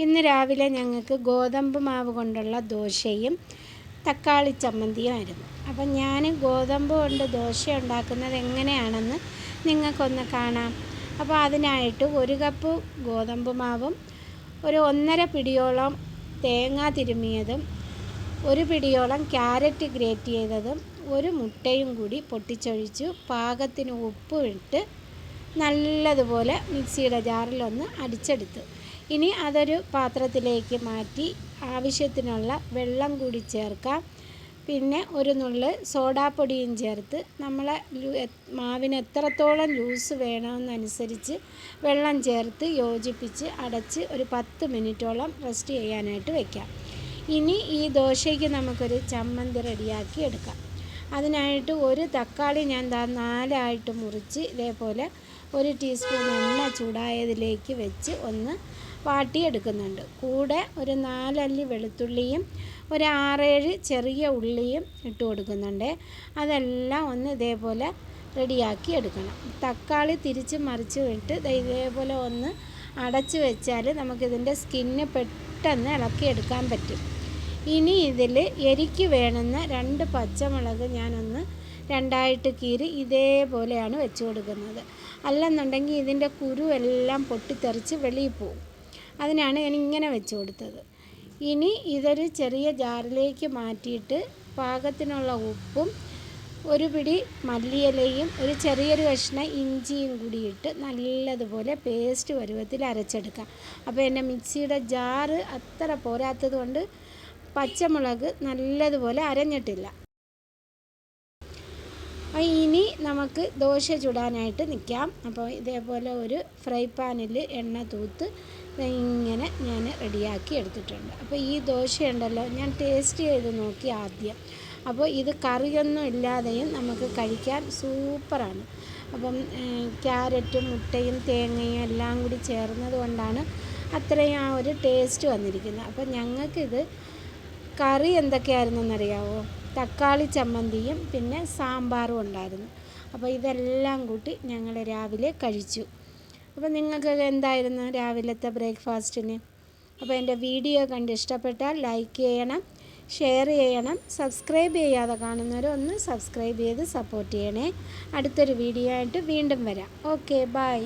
ഇന്ന് രാവിലെ ഞങ്ങൾക്ക് ഗോതമ്പ് മാവ് കൊണ്ടുള്ള ദോശയും തക്കാളി ചമ്മന്തിയുമായിരുന്നു. അപ്പം ഞാൻ ഗോതമ്പ് കൊണ്ട് ദോശ ഉണ്ടാക്കുന്നത് എങ്ങനെയാണെന്ന് നിങ്ങൾക്കൊന്ന് കാണാം. അപ്പോൾ അതിനായിട്ട് 1 കപ്പ് ഗോതമ്പ് മാവും ഒരു 1.5 പിടിയോളം തേങ്ങ തിരുമ്മിയതും 1 പിടിയോളം ക്യാരറ്റ് ഗ്രേറ്റ് ചെയ്തതും 1 മുട്ടയും കൂടി പൊട്ടിച്ചൊഴിച്ചു പാകത്തിന് ഉപ്പും ഇട്ട് നല്ലതുപോലെ മിക്സിയുടെ ജാറിലൊന്ന് അടിച്ചെടുത്ത് ഇനി അതൊരു പാത്രത്തിലേക്ക് മാറ്റി ആവശ്യത്തിനുള്ള വെള്ളം കൂടി ചേർക്കാം. പിന്നെ ഒരു നുള്ള് സോഡാപ്പൊടിയും ചേർത്ത് നമ്മളെ മാവിന് എത്രത്തോളം ലൂസ് വേണമെന്നനുസരിച്ച് വെള്ളം ചേർത്ത് യോജിപ്പിച്ച് അടച്ച് ഒരു 10 മിനിറ്റോളം റെസ്റ്റ് ചെയ്യാനായിട്ട് വയ്ക്കാം. ഇനി ഈ ദോശയ്ക്ക് നമുക്കൊരു ചമ്മന്തി റെഡിയാക്കി എടുക്കാം. അതിനായിട്ട് ഒരു തക്കാളി ഞാൻ 4 മുറിച്ച് ഇതേപോലെ 1 ടീസ്പൂൺ എണ്ണ ചൂടായതിലേക്ക് വെച്ച് ഒന്ന് വാട്ടിയെടുക്കുന്നുണ്ട്. കൂടെ ഒരു 4 അല്ലി വെളുത്തുള്ളിയും ഒരു 6-7 ചെറിയ ഉള്ളിയും ഇട്ട് കൊടുക്കുന്നുണ്ട്. അതെല്ലാം ഒന്ന് ഇതേപോലെ റെഡിയാക്കി എടുക്കണം. തക്കാളി തിരിച്ച് മറിച്ച് ഇട്ട് ഇതേപോലെ ഒന്ന് അടച്ച് വെച്ചാൽ നമുക്കിതിൻ്റെ സ്കിന്ന് പെട്ടെന്ന് ഇളക്കിയെടുക്കാൻ പറ്റും. ഇനി ഇതിൽ എരിക്ക് വേണ്ടുന്ന 2 പച്ചമുളക് ഞാനൊന്ന് 2ആയിട്ട് കീറി ഇതേപോലെയാണ് വെച്ച് കൊടുക്കുന്നത്. അല്ലെന്നുണ്ടെങ്കിൽ ഇതിൻ്റെ കുരു എല്ലാം പൊട്ടിത്തെറിച്ച് വെളിയിൽ പോവും. അതിനാണ് ഞാൻ ഇങ്ങനെ വെച്ച് കൊടുത്തത്. ഇനി ഇതൊരു ചെറിയ ജാറിലേക്ക് മാറ്റിയിട്ട് പാകത്തിനുള്ള ഉപ്പും 1 പിടി മല്ലിയിലയും ഒരു ചെറിയൊരു കഷ്ണം ഇഞ്ചിയും കൂടി ഇട്ട് നല്ലതുപോലെ പേസ്റ്റ് പരുവത്തിൽ അരച്ചെടുക്കാം. അപ്പോൾ എൻ്റെ മിക്സിയുടെ ജാറ് അത്ര പോരാത്തത് കൊണ്ട് പച്ചമുളക് നല്ലതുപോലെ അരഞ്ഞിട്ടില്ല. ഇനി നമുക്ക് ദോശ ചുടാനായിട്ട് നിൽക്കാം. അപ്പോൾ ഇതേപോലെ ഒരു ഫ്രൈ പാനിൽ എണ്ണ തൂത്ത് ഇങ്ങനെ ഞാൻ റെഡിയാക്കി എടുത്തിട്ടുണ്ട്. അപ്പോൾ ഈ ദോശയുണ്ടല്ലോ ഞാൻ ടേസ്റ്റ് ചെയ്ത് നോക്കി ആദ്യം. അപ്പോൾ ഇത് കറിയൊന്നും ഇല്ലാതെയും നമുക്ക് കഴിക്കാൻ സൂപ്പറാണ്. അപ്പം ക്യാരറ്റും മുട്ടയും തേങ്ങയും എല്ലാം കൂടി ചേർന്നത് കൊണ്ടാണ് അത്രയും ആ ഒരു ടേസ്റ്റ് വന്നിരിക്കുന്നത്. അപ്പോൾ ഞങ്ങൾക്കിത് കറി എന്തൊക്കെയായിരുന്നെന്നറിയാമോ? തക്കാളി ചമ്മന്തിയും പിന്നെ സാമ്പാറും ഉണ്ടായിരുന്നു. അപ്പോൾ ഇതെല്ലാം കൂട്ടി ഞങ്ങൾ രാവിലെ കഴിച്ചു. അപ്പോൾ നിങ്ങൾക്ക് എന്തായിരുന്നു രാവിലത്തെ ബ്രേക്ക്ഫാസ്റ്റിന്? അപ്പോൾ എൻ്റെ വീഡിയോ കണ്ട് ഇഷ്ടപ്പെട്ടാൽ ലൈക്ക് ചെയ്യണം, ഷെയർ ചെയ്യണം, സബ്സ്ക്രൈബ് ചെയ്യാതെ കാണുന്നവർ ഒന്ന് സബ്സ്ക്രൈബ് ചെയ്ത് സപ്പോർട്ട് ചെയ്യണേ. അടുത്തൊരു വീഡിയോ ആയിട്ട് വീണ്ടും വരാം. Okay, by.